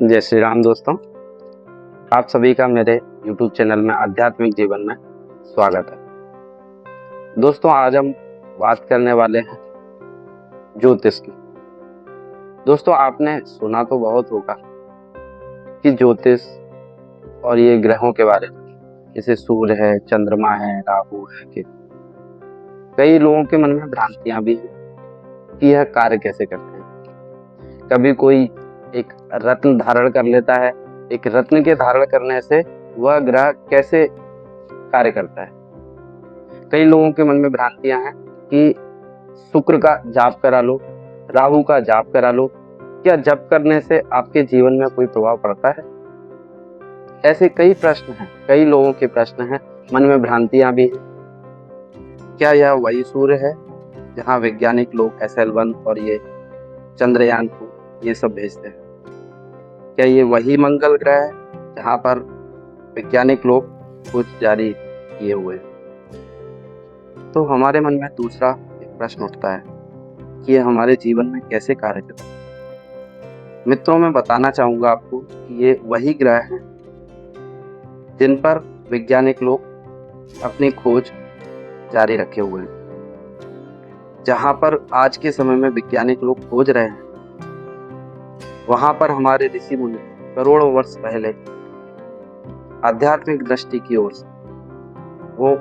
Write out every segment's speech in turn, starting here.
जय श्री राम दोस्तों, आप सभी का मेरे YouTube चैनल में आध्यात्मिक जीवन में स्वागत है। दोस्तों, आज हम बात करने वाले हैं ज्योतिष की। दोस्तों, आपने सुना तो बहुत होगा कि ज्योतिष और ये ग्रहों के बारे में, जैसे सूर्य है, चंद्रमा है, राहु है, केतु। कई लोगों के मन में भ्रांतियां भी हैं कि यह कार्य कैसे करते हैं। कभी कोई एक रत्न धारण कर लेता है, एक रत्न के धारण करने से वह ग्रह कैसे कार्य करता है। कई लोगों के मन में भ्रांतियां हैं कि शुक्र का जाप करा लो, राहु का जाप करा लो, क्या जप करने से आपके जीवन में कोई प्रभाव पड़ता है। ऐसे कई प्रश्न हैं, कई लोगों के प्रश्न हैं, मन में भ्रांतियां भी हैं। क्या यह वही सूर्य है जहां वैज्ञानिक लोग SL1 और ये चंद्रयान 2 ये सब भेजते हैं? क्या ये वही मंगल ग्रह है जहाँ पर वैज्ञानिक लोग कुछ जारी किए हुए हैं? तो हमारे मन में दूसरा एक प्रश्न उठता है कि ये हमारे जीवन में कैसे कार्य करता है। मित्रों, मैं बताना चाहूँगा आपको कि ये वही ग्रह हैं जिन पर वैज्ञानिक लोग अपनी खोज जारी रखे हुए हैं। जहाँ पर आज के समय में वैज्ञानिक लोग खोज रहे हैं, वहां पर हमारे ऋषि मुनि करोड़ों वर्ष पहले आध्यात्मिक दृष्टि की ओर से वो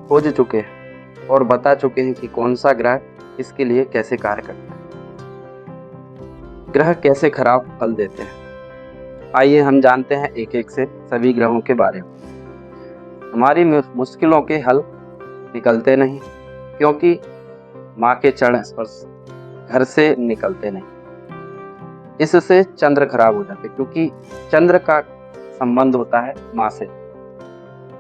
खोज चुके हैं और बता चुके हैं कि कौन सा ग्रह इसके लिए कैसे कार्य करता है, ग्रह कैसे खराब फल देते हैं। आइए हम जानते हैं एक एक से सभी ग्रहों के बारे में। हमारी मुश्किलों के हल निकलते नहीं, क्योंकि माँ के चरण स्पर्श घर से निकलते नहीं। इससे चंद्र खराब हो जाते, क्योंकि चंद्र का संबंध होता है माँ से।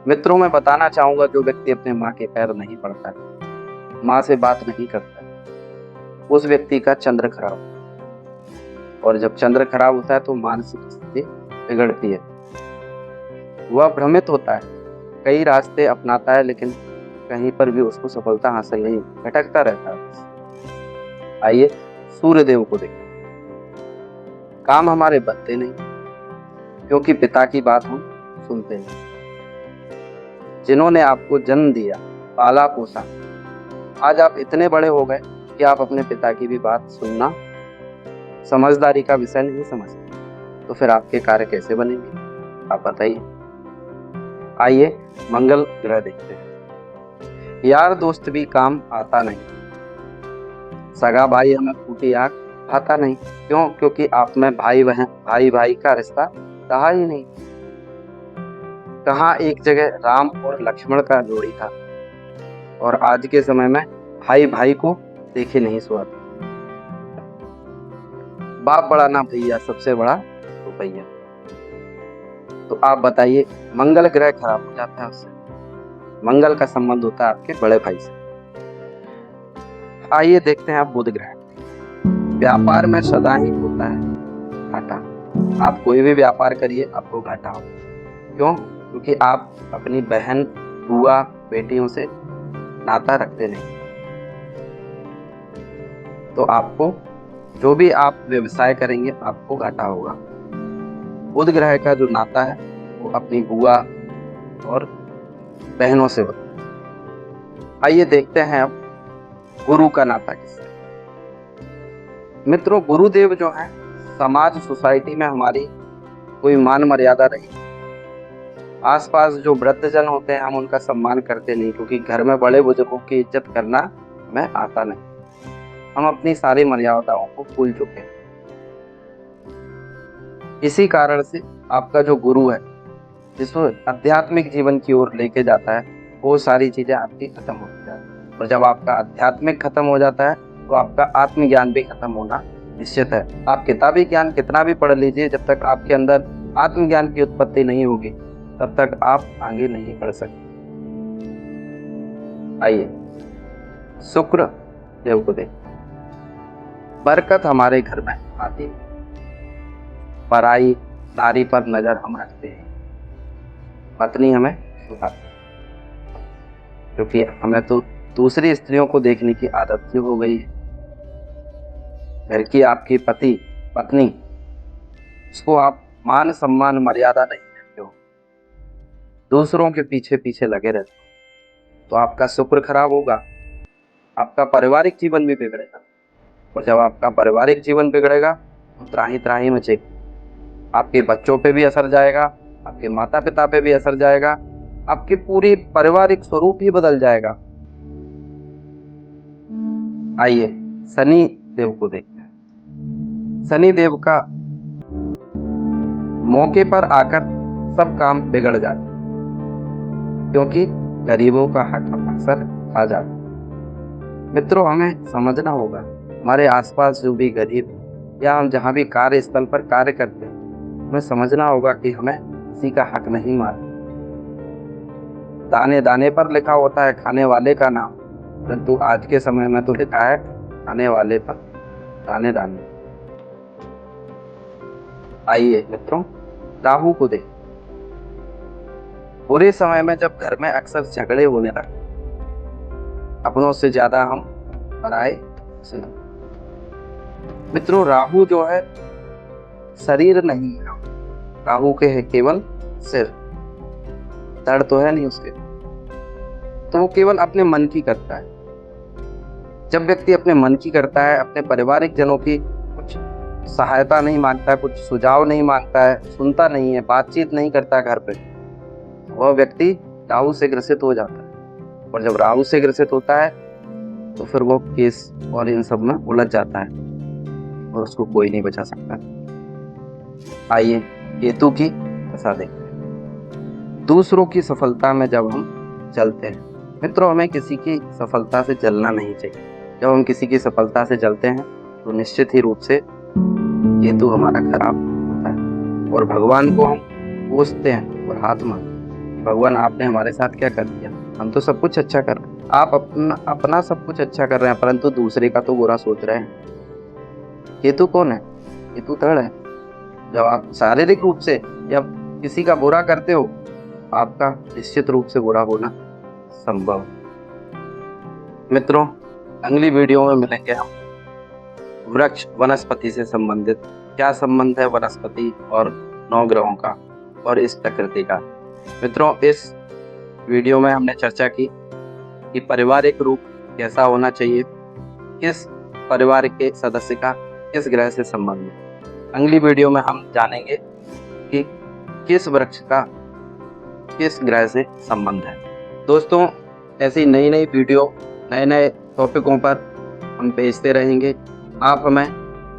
मित्रों, मैं बताना चाहूंगा, जो व्यक्ति अपने माँ के पैर नहीं पड़ता है, माँ से बात नहीं करता है, उस व्यक्ति का चंद्र खराब होता है। और जब चंद्र खराब होता है तो मानसिक स्थिति बिगड़ती है, वह भ्रमित होता है, कई रास्ते अपनाता है, लेकिन कहीं पर भी उसको सफलता हासिल नहीं, भटकता रहता है। आइए सूर्य देव को देखें। काम हमारे बनते नहीं, क्योंकि पिता की बात हम सुनते नहीं। जिन्होंने आपको जन्म दिया, पाला पोसा, आज आप इतने बड़े हो गए कि आप अपने पिता की भी बात सुनना समझदारी का विषय नहीं समझते, तो फिर आपके कार्य कैसे बनेंगे, आप बताइए। आइए मंगल ग्रह देखते हैं। यार दोस्त भी काम आता नहीं, सगा भाई हमें फूटी आंख आता नहीं। क्यों? क्योंकि आप में भाई बहन, भाई भाई का रिश्ता रहा ही नहीं। कहाँ एक जगह राम और लक्ष्मण का जोड़ी था, और आज के समय में भाई भाई को देखे नहीं सुहाते। बाप बड़ा ना भैया, सबसे बड़ा रुपैया। तो आप बताइए, मंगल ग्रह खराब हो जाता है उससे। मंगल का संबंध होता है आपके बड़े भाई से। आइए देखते हैं आप बुध ग्रह। व्यापार में सदा ही होता है घाटा। आप कोई भी व्यापार करिए, आपको घाटा हो। क्यों? क्योंकि आप अपनी बहन, बुआ, बेटियों से नाता रखते नहीं। तो आपको जो भी आप व्यवसाय करेंगे, आपको घाटा होगा। बुध ग्रह का जो नाता है वो अपनी बुआ और बहनों से होता है। आइए देखते हैं अब गुरु का नाता किससे। मित्रों, गुरुदेव जो है, समाज सोसाइटी में हमारी कोई मान मर्यादा रही, आसपास जो वृद्धजन होते हैं हम उनका सम्मान करते नहीं, क्योंकि घर में बड़े बुजुर्गों की इज्जत करना हमें आता नहीं। हम अपनी सारी मर्यादाओं को भूल चुके हैं। इसी कारण से आपका जो गुरु है, जिसको आध्यात्मिक जीवन की ओर लेके जाता है, वो सारी चीजें आपकी खत्म हो जाती है। और जब आपका आध्यात्मिक खत्म हो जाता है तो आपका आत्मज्ञान भी खत्म होना निश्चित है। आप किताबी ज्ञान कितना भी पढ़ लीजिए, जब तक आपके अंदर आत्मज्ञान की उत्पत्ति नहीं होगी, तब तक आप आगे नहीं बढ़ सकते। आइए शुक्र देव को देख। बरकत हमारे घर में आती है, पराई नारी पर नजर हम रखते हैं, पत्नी हमें सुधारती है, क्योंकि हमें तो दूसरी स्त्रियों को देखने की आदत सी हो गई है। घर की आपकी पत्नी उसको आप मान सम्मान मर्यादा नहीं देते हो, दूसरों के पीछे पीछे लगे रहते हो, तो आपका शुक्र खराब होगा, आपका पारिवारिक जीवन भी बिगड़ेगा। और जब आपका पारिवारिक जीवन बिगड़ेगा तो त्राही त्राही मचेगी, आपके बच्चों पे भी असर जाएगा, आपके माता पिता पे भी असर जाएगा, आपके पूरी पारिवारिक स्वरूप ही बदल जाएगा। आइए शनि देव को देखते हैं। शनि देव का मौके पर आकर सब काम बिगड़ जाते हैं, क्योंकि गरीबों का हक अक्सर खा जाता है। मित्रों, हमें समझना होगा, हमारे आसपास जो भी गरीब या हम जहाँ भी कार्य स्थल पर कार्य करते हैं, हमें समझना होगा कि हमें किसी का हक नहीं मारना। दाने दाने पर लिखा होता है खाने वाले का नाम, परंतु आज के समय में तो लिखा है खाने वाले पर दाने दाने। आइए मित्रों, राहु को देख। बुरे समय में जब घर में अक्सर झगड़े होने लगते, अपनों से ज्यादा हम पराए से। मित्रों, राहु जो है शरीर नहीं है, राहु के है केवल सिर, धड़ तो है नहीं उसके, तो वो केवल अपने मन की करता है। जब व्यक्ति अपने मन की करता है, अपने पारिवारिक जनों की कुछ सहायता नहीं मांगता है, कुछ सुझाव नहीं मांगता है, सुनता नहीं है, बातचीत नहीं करता घर पे, वह व्यक्ति राहु से ग्रसित हो जाता है। और जब राहु से ग्रसित होता है तो फिर वो केस और इन सब में उलझ जाता है और उसको कोई नहीं बचा सकता। आइए केतु की दशा देखते हैं। दूसरों की सफलता में जब हम जलते हैं, मित्रों, हमें किसी की सफलता से जलना नहीं चाहिए। जब हम किसी की सफलता से जलते हैं तो निश्चित ही रूप से केतु हमारा खराब होता है और भगवान को हम पूछते हैं और हाथ मांगते हैं, भगवान आपने हमारे साथ क्या कर दिया, हम तो सब कुछ अच्छा कर रहे हैं, आप अपना सब कुछ अच्छा कर रहे हैं, परंतु दूसरे का तो बुरा सोच रहे हैं। केतु कौन है? केतु धड़ है। जब आप शारीरिक रूप से जब किसी का बुरा करते हो, आपका निश्चित रूप से बुरा होना संभव। मित्रों, अगली वीडियो में मिलेंगे हम वृक्ष वनस्पति से संबंधित, क्या संबंध है वनस्पति और 9 ग्रहों का और इस प्रकृति का। मित्रों, इस वीडियो में हमने चर्चा की कि पारिवारिक रूप कैसा होना चाहिए, किस परिवार के सदस्य का किस ग्रह से संबंध है। अगली वीडियो में हम जानेंगे कि किस वृक्ष का किस ग्रह से संबंध है। दोस्तों, ऐसी नई नई वीडियो नए नए टॉपिकों पर हम भेजते रहेंगे। आप हमें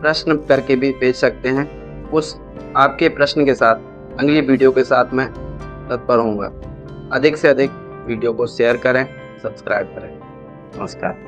प्रश्न करके भी भेज सकते हैं। उस आपके प्रश्न के साथ अगली वीडियो के साथ मैं तत्पर होऊंगा। अधिक से अधिक वीडियो को शेयर करें, सब्सक्राइब करें। नमस्कार।